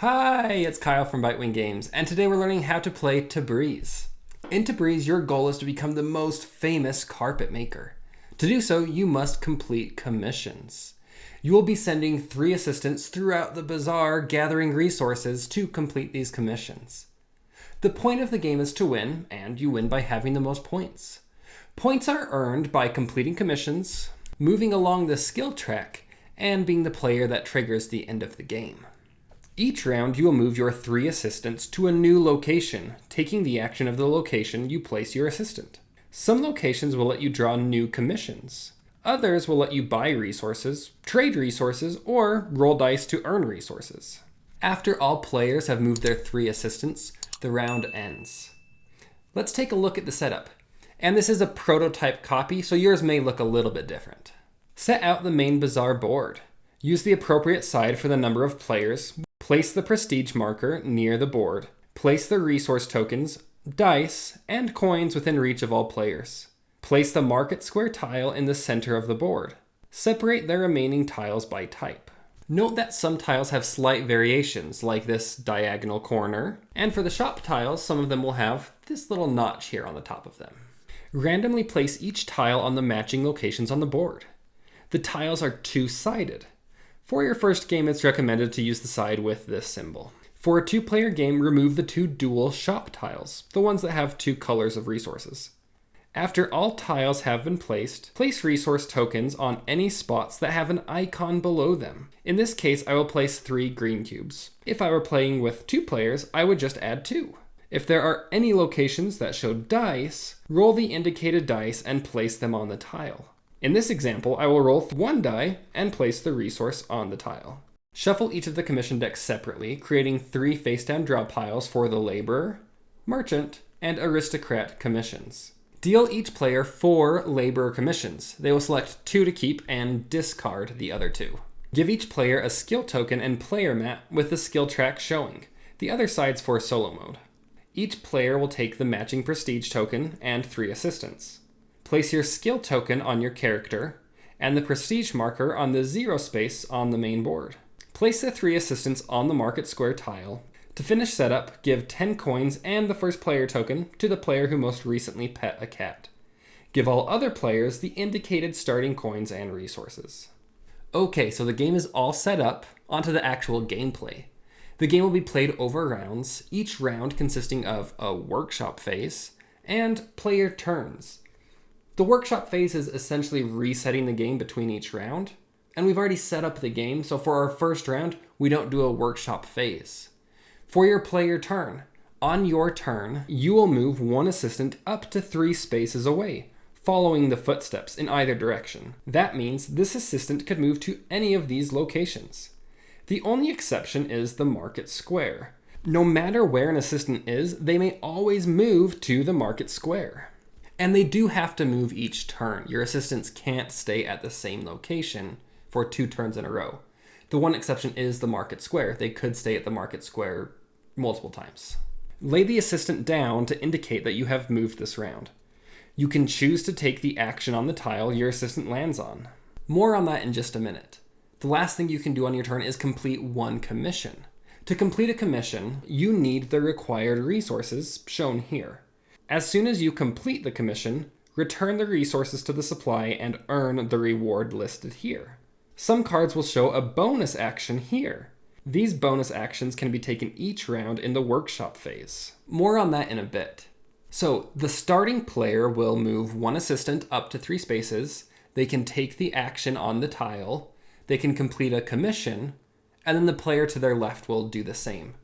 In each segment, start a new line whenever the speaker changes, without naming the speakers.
Hi, it's Kyle from Bitewing Games, and today we're learning how to play Tabriz. In Tabriz, your goal is to become the most famous carpet maker. To do so, you must complete commissions. You will be sending 3 assistants throughout the bazaar, gathering resources to complete these commissions. The point of the game is to win, and you win by having the most points. Points are earned by completing commissions, moving along the skill track, and being the player that triggers the end of the game. Each round, you will move your 3 assistants to a new location, taking the action of the location you place your assistant. Some locations will let you draw new commissions. Others will let you buy resources, trade resources, or roll dice to earn resources. After all players have moved their 3 assistants, the round ends. Let's take a look at the setup. And this is a prototype copy, so yours may look a little bit different. Set out the main bazaar board. Use the appropriate side for the number of players. Place the prestige marker near the board. Place the resource tokens, dice, and coins within reach of all players. Place the market square tile in the center of the board. Separate the remaining tiles by type. Note that some tiles have slight variations, like this diagonal corner, and for the shop tiles, some of them will have this little notch here on the top of them. Randomly place each tile on the matching locations on the board. The tiles are 2-sided. For your first game, it's recommended to use the side with this symbol. For a 2-player game, remove the 2 dual shop tiles, the ones that have 2 colors of resources. After all tiles have been placed, place resource tokens on any spots that have an icon below them. In this case, I will place 3 green cubes. If I were playing with 2 players, I would just add 2. If there are any locations that show dice, roll the indicated dice and place them on the tile. In this example, I will roll 1 die and place the resource on the tile. Shuffle each of the commission decks separately, creating 3 face-down draw piles for the laborer, merchant, and aristocrat commissions. Deal each player 4 laborer commissions. They will select 2 to keep and discard the other 2. Give each player a skill token and player mat with the skill track showing. The other side's for solo mode. Each player will take the matching prestige token and 3 assistants. Place your skill token on your character, and the prestige marker on the 0 space on the main board. Place the 3 assistants on the market square tile. To finish setup, give 10 coins and the first player token to the player who most recently pet a cat. Give all other players the indicated starting coins and resources. Okay, so the game is all set up. Onto the actual gameplay. The game will be played over rounds, each round consisting of a workshop phase and player turns. The workshop phase is essentially resetting the game between each round, and we've already set up the game, so for our first round, we don't do a workshop phase. For your player turn, on your turn, you will move 1 assistant up to 3 spaces away, following the footsteps in either direction. That means this assistant could move to any of these locations. The only exception is the market square. No matter where an assistant is, they may always move to the market square. And they do have to move each turn. Your assistants can't stay at the same location for 2 turns in a row. The one exception is the market square. They could stay at the market square multiple times. Lay the assistant down to indicate that you have moved this round. You can choose to take the action on the tile your assistant lands on. More on that in just a minute. The last thing you can do on your turn is complete 1 commission. To complete a commission, you need the required resources shown here. As soon as you complete the commission, return the resources to the supply and earn the reward listed here. Some cards will show a bonus action here. These bonus actions can be taken each round in the workshop phase. More on that in a bit. So, the starting player will move 1 assistant up to 3 spaces, they can take the action on the tile, they can complete a commission, and then the player to their left will do the same.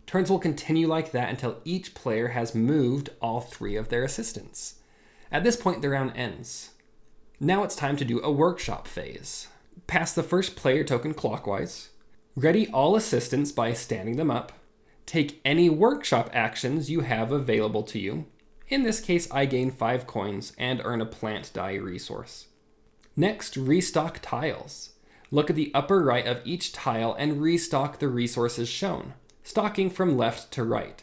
Turns will continue like that until each player has moved all 3 of their assistants. At this point, the round ends. Now it's time to do a workshop phase. Pass the first player token clockwise. Ready all assistants by standing them up. Take any workshop actions you have available to you. In this case, I gain 5 coins and earn a plant die resource. Next, restock tiles. Look at the upper right of each tile and restock the resources shown, stocking from left to right.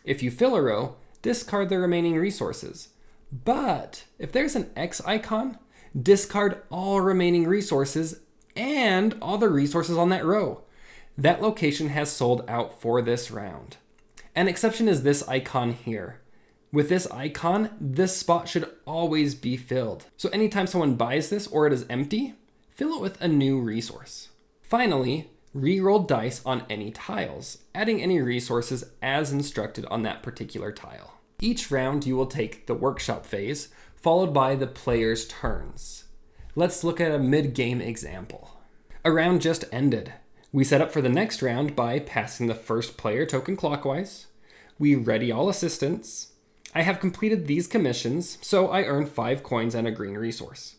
If you fill a row, discard the remaining resources. But if there's an X icon, discard all remaining resources and all the resources on that row. that location has sold out for this round. An exception is this icon here. With this icon, this spot should always be filled. So anytime someone buys this or it is empty, fill it with a new resource. Finally, re-roll dice on any tiles, adding any resources as instructed on that particular tile. Each round you will take the workshop phase, followed by the player's turns. Let's look at a mid-game example. A round just ended. We set up for the next round by passing the first player token clockwise. We ready all assistants. I have completed these commissions, so I earn 5 coins and a green resource.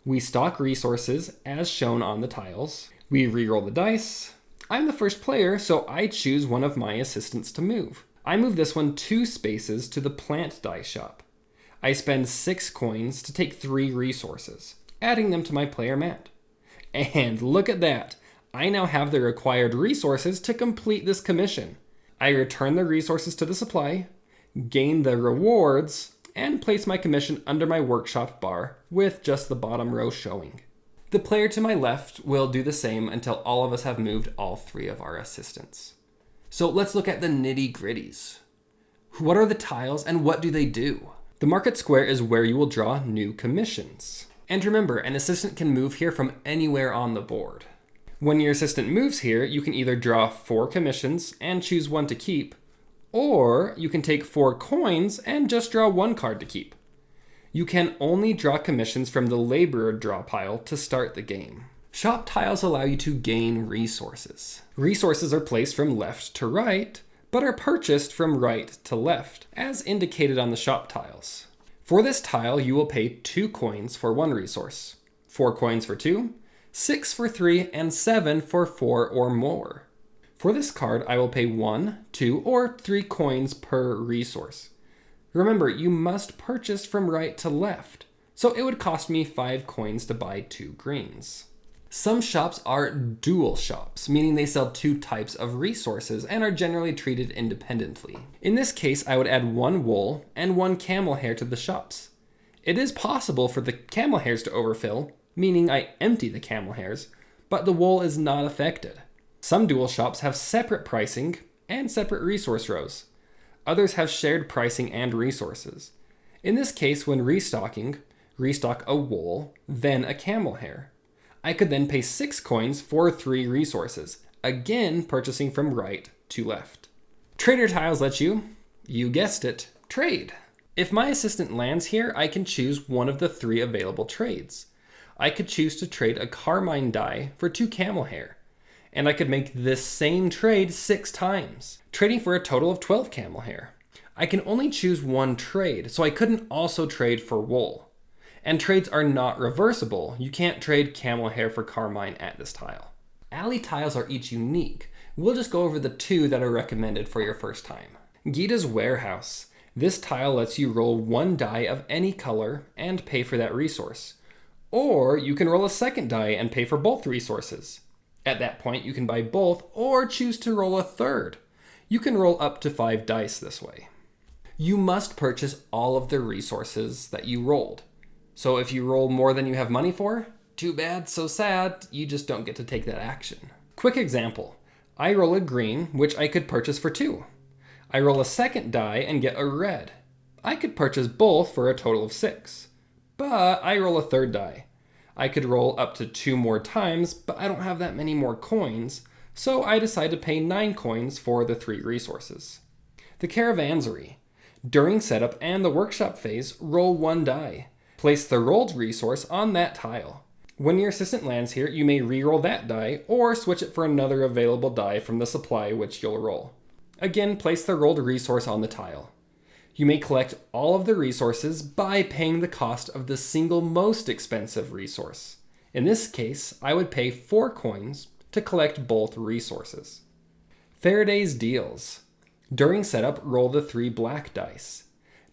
We stock resources as shown on the tiles. We reroll the dice. I'm the first player, so I choose one of my assistants to move. I move this one 2 spaces to the plant dice shop. I spend 6 coins to take 3 resources, adding them to my player mat. And look at that! I now have the required resources to complete this commission. I return the resources to the supply, gain the rewards, and place my commission under my workshop bar with just the bottom row showing. The player to my left will do the same until all of us have moved all 3 of our assistants. So let's look at the nitty-gritties. What are the tiles and what do they do? The market square is where you will draw new commissions. And remember, an assistant can move here from anywhere on the board. When your assistant moves here, you can either draw 4 commissions and choose one to keep, or you can take 4 coins and just draw 1 card to keep. You can only draw commissions from the laborer draw pile to start the game. Shop tiles allow you to gain resources. Resources are placed from left to right, but are purchased from right to left, as indicated on the shop tiles. For this tile, you will pay 2 coins for 1 resource, 4 coins for 2, 6 for 3, and 7 for 4 or more. For this card, I will pay 1, 2, or 3 coins per resource. Remember, you must purchase from right to left, so it would cost me 5 coins to buy 2 greens. Some shops are dual shops, meaning they sell 2 types of resources and are generally treated independently. In this case, I would add 1 wool and 1 camel hair to the shops. It is possible for the camel hairs to overfill, meaning I empty the camel hairs, but the wool is not affected. Some dual shops have separate pricing and separate resource rows. Others have shared pricing and resources. In this case, when restocking, restock a wool, then a camel hair. I could then pay 6 coins for 3 resources, again purchasing from right to left. Trader tiles let you guessed it, trade. If my assistant lands here, I can choose one of the 3 available trades. I could choose to trade a carmine die for 2 camel hair, and I could make this same trade 6 times, trading for a total of 12 camel hair. I can only choose 1 trade, so I couldn't also trade for wool. And trades are not reversible. You can't trade camel hair for carmine at this tile. Alley tiles are each unique. We'll just go over the 2 that are recommended for your first time. Gita's Warehouse. This tile lets you roll 1 die of any color and pay for that resource. Or you can roll a second die and pay for both resources. At that point, you can buy both or choose to roll a third. You can roll up to 5 dice this way. You must purchase all of the resources that you rolled. So if you roll more than you have money for, too bad, so sad, you just don't get to take that action. Quick example. I roll a green, which I could purchase for 2. I roll a second die and get a red. I could purchase both for a total of 6. But I roll a third die. I could roll up to 2 more times, but I don't have that many more coins, so I decide to pay 9 coins for the 3 resources. The Caravansary. During setup and the workshop phase, roll 1 die. Place the rolled resource on that tile. When your assistant lands here, you may re-roll that die or switch it for another available die from the supply which you'll roll. Again, place the rolled resource on the tile. You may collect all of the resources by paying the cost of the single most expensive resource. In this case, I would pay 4 coins to collect both resources. Faraday's Deals. During setup, roll the 3 black dice.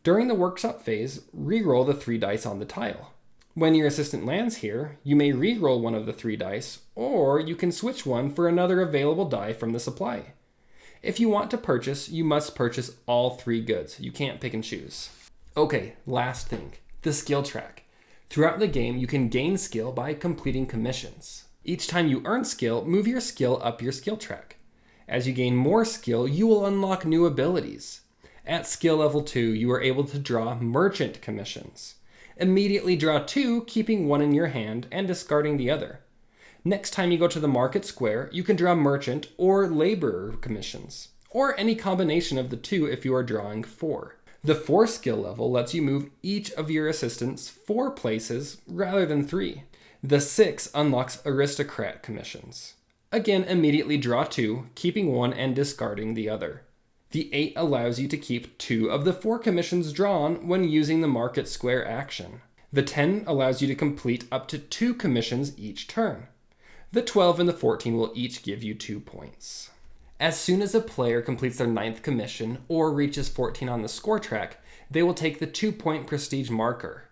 During the workshop phase, re-roll the 3 dice on the tile. When your assistant lands here, you may re-roll one of the 3 dice, or you can switch one for another available die from the supply. If you want to purchase, you must purchase all 3 goods. You can't pick and choose. Okay, last thing, the skill track. Throughout the game, you can gain skill by completing commissions. Each time you earn skill, move your skill up your skill track. As you gain more skill, you will unlock new abilities. At skill level 2, you are able to draw merchant commissions. Immediately draw 2, keeping one in your hand and discarding the other. Next time you go to the market square, you can draw merchant or laborer commissions, or any combination of the two if you are drawing 4. The 4 skill level lets you move each of your assistants 4 places rather than 3. The 6 unlocks aristocrat commissions. Again, immediately draw 2, keeping one and discarding the other. The 8 allows you to keep 2 of the 4 commissions drawn when using the market square action. The 10 allows you to complete up to 2 commissions each turn. The 12 and the 14 will each give you 2 points. As soon as a player completes their 9th commission or reaches 14 on the score track, they will take the 2-point prestige marker.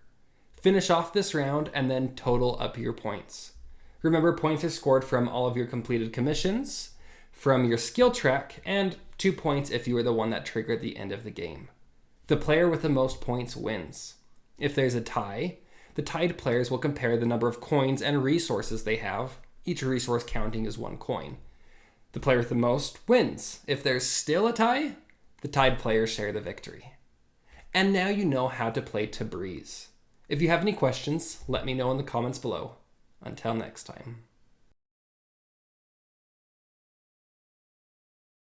Finish off this round and then total up your points. Remember, points are scored from all of your completed commissions, from your skill track, and 2 points if you were the one that triggered the end of the game. The player with the most points wins. If there's a tie, the tied players will compare the number of coins and resources they have, each resource counting as 1 coin. The player with the most wins. If there's still a tie, the tied players share the victory. And now you know how to play Tabriz. If you have any questions, let me know in the comments below. Until next time.